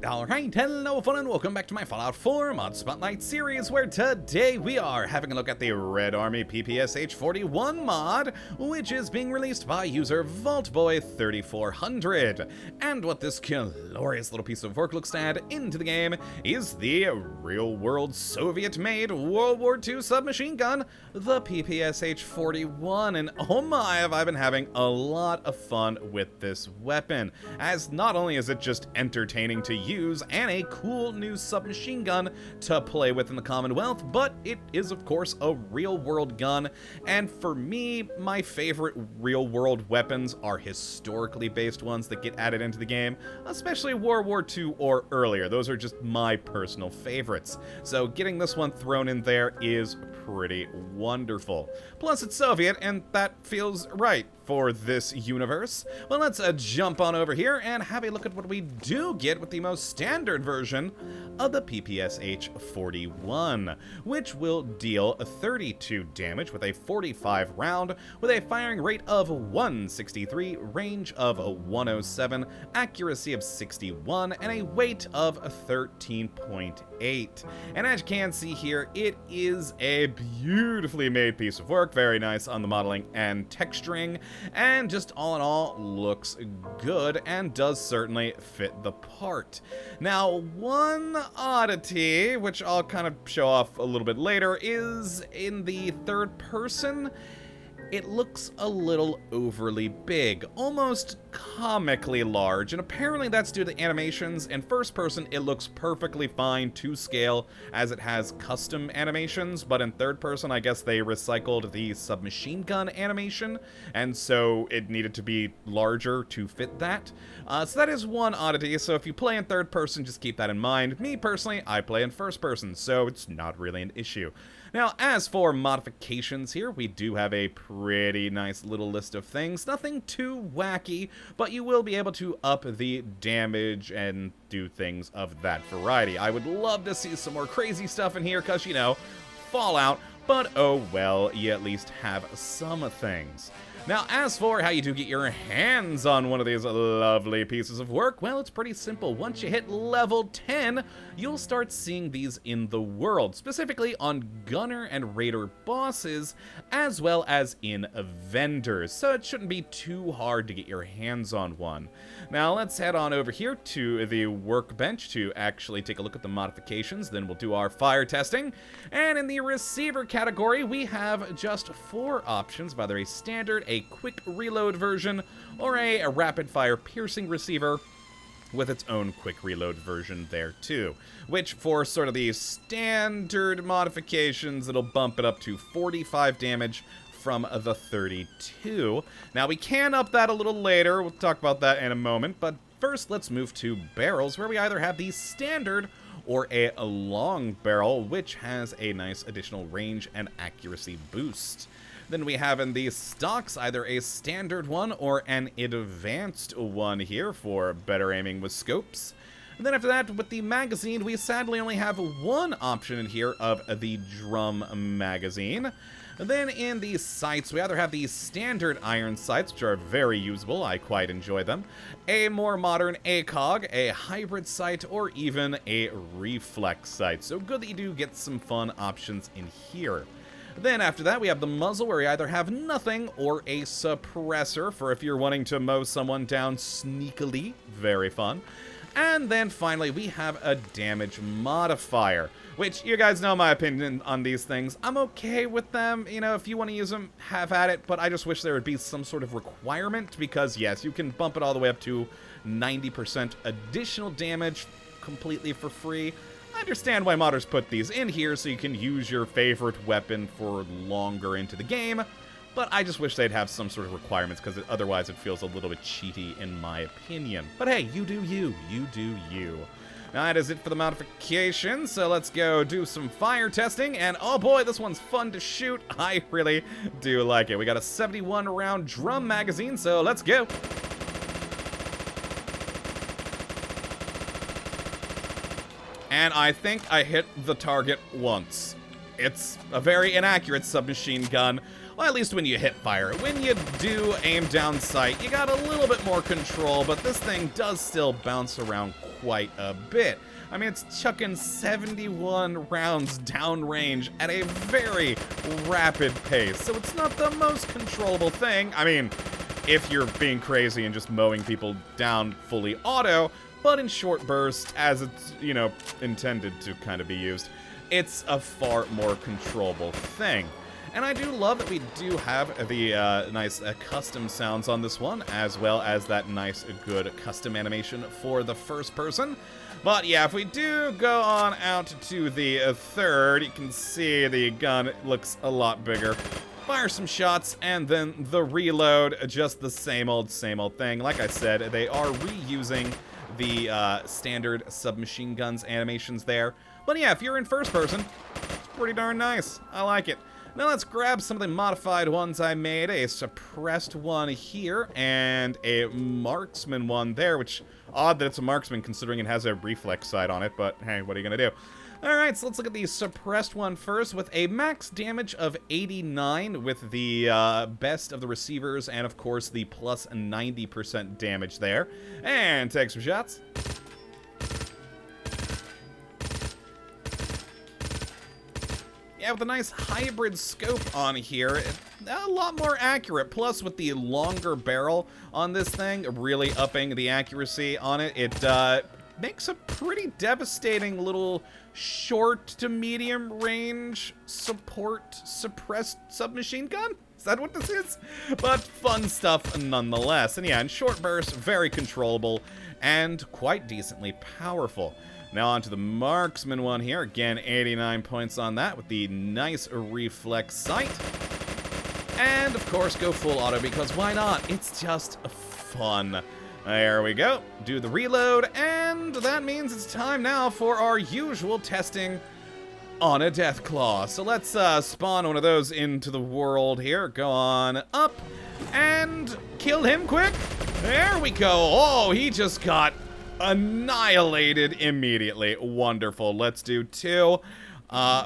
Alright, hello fun and welcome back to my Fallout 4 Mod Spotlight series, where today we are having a look at the Red Army PPSh-41 mod, which is being released by user VaultBoy3400. And what this glorious little piece of work looks to add into the game is the real-world Soviet-made World War II submachine gun, the PPSh-41. And oh my, have I been having a lot of fun with this weapon, as not only is it just entertaining to use and a cool new submachine gun to play with in the Commonwealth, but it is of course a real-world gun. And for me, my favorite real-world weapons are historically based ones that get added into the game, especially World War II or earlier. Those are just my personal favorites. So getting this one thrown in there is pretty wonderful. Plus it's Soviet, and that feels right for this universe. Well, let's jump on over here and have a look at what we do get with the most standard version of the PPSh-41, which will deal 32 damage with a 45 round, with a firing rate of 163, range of 107, accuracy of 61, and a weight of 13.8. And as you can see here, it is a beautifully made piece of work, very nice on the modeling and texturing, and just all in all looks good and does certainly fit the part. Now, one oddity, which I'll kind of show off a little bit later, is in the third person. It looks a little overly big, almost comically large, and apparently that's due to animations. In first person, it looks perfectly fine to scale, as it has custom animations, but in third person, I guess they recycled the submachine gun animation, and so it needed to be larger to fit that. So that is one oddity, so if you play in third person, just keep that in mind. Me, personally, I play in first person, so it's not really an issue. Now, as for modifications here, we do have a pretty nice little list of things. Nothing too wacky, but you will be able to up the damage and do things of that variety. I would love to see some more crazy stuff in here, because, you know, Fallout, but oh well, you at least have some things. Now, as for how you do get your hands on one of these lovely pieces of work, well, it's pretty simple. Once you hit level 10, you'll start seeing these in the world, specifically on Gunner and Raider bosses, as well as in vendors, so it shouldn't be too hard to get your hands on one. Now, let's head on over here to the workbench to actually take a look at the modifications, then we'll do our fire testing. And in the receiver category, we have just 4 options, whether a standard, a quick reload version, or a rapid-fire piercing receiver with its own quick reload version there too, which for sort of the standard modifications, it'll bump it up to 45 damage from the 32. Now, we can up that a little later, we'll talk about that in a moment, but first let's move to barrels, where we either have the standard or a long barrel, which has a nice additional range and accuracy boost. Then we have in these stocks either a standard one or an advanced one here for better aiming with scopes. And then after that, with the magazine, we sadly only have one option in here of the drum magazine. And then in the sights, we either have the standard iron sights, which are very usable, I quite enjoy them, a more modern ACOG, a hybrid sight, or even a reflex sight. So good that you do get some fun options in here. Then after that, we have the muzzle, where we either have nothing or a suppressor for if you're wanting to mow someone down sneakily. Very fun. And then finally, we have a damage modifier, which you guys know my opinion on these things. I'm okay with them. You know, if you want to use them, have at it, but I just wish there would be some sort of requirement, because yes, you can bump it all the way up to 90% additional damage completely for free. I understand why modders put these in here, so you can use your favorite weapon for longer into the game, but I just wish they'd have some sort of requirements, because otherwise it feels a little bit cheaty in my opinion. But hey, you do you. You do you. Now that is it for the modification, so let's go do some fire testing, and oh boy, this one's fun to shoot. I really do like it. We got a 71 round drum magazine, so let's go. And I think I hit the target once. it's a very inaccurate submachine gun. Well, at least when you hip fire. When you do aim down sight, you got a little bit more control, but this thing does still bounce around quite a bit. I mean, it's chucking 71 rounds downrange at a very rapid pace, so it's not the most controllable thing. I mean, if you're being crazy and just mowing people down fully auto, but in short bursts, as it's, you know, intended to kind of be used, it's a far more controllable thing. And I do love that we do have the nice custom sounds on this one, as well as that nice, good custom animation for the first person. But yeah, if we do go on out to the third, you can see the gun looks a lot bigger. Fire some shots, and then the reload, just the same old thing. Like I said, they are reusing the standard submachine guns animations there. But yeah, if you're in first person, it's pretty darn nice. I like it. Now let's grab some of the modified ones I made. A suppressed one here, and a marksman one there, which, odd that it's a marksman considering it has a reflex sight on it, but hey, what are you gonna do? Alright, so let's look at the suppressed one first, with a max damage of 89, with the best of the receivers, and of course the plus 90% damage there. And take some shots. Yeah, with a nice hybrid scope on here, a lot more accurate. Plus, with the longer barrel on this thing, really upping the accuracy on it, it makes a pretty devastating little short to medium range suppressed submachine gun? Is that what this is? But fun stuff nonetheless. And yeah, in short bursts, very controllable and quite decently powerful. Now on to the marksman one here. Again, 89 points on that with the nice reflex sight. And of course, go full auto because why not? It's just fun. There we go. Do the reload, and that means it's time now for our usual testing on a Deathclaw. So let's spawn one of those into the world here. Go on up and kill him quick. There we go. Oh, he just got annihilated immediately. Wonderful. Let's do 2.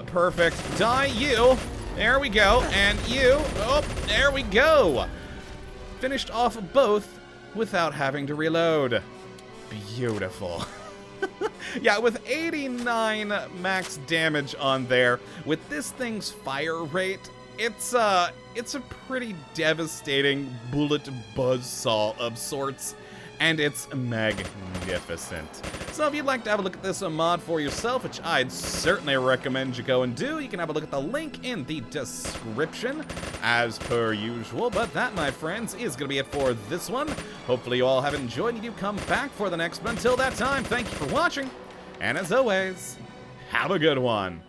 Perfect. Die you. There we go. And you. Oh, there we go. Finished off both without having to reload. Beautiful. Yeah, with 89 max damage on there, with this thing's fire rate, it's a pretty devastating bullet buzzsaw of sorts, and it's magnificent. So if you'd like to have a look at this mod for yourself, which I'd certainly recommend you go and do, you can have a look at the link in the description, as per usual. But that, my friends, is going to be it for this one. Hopefully you all have enjoyed, and you do come back for the next one. Until that time, thank you for watching, and as always, have a good one.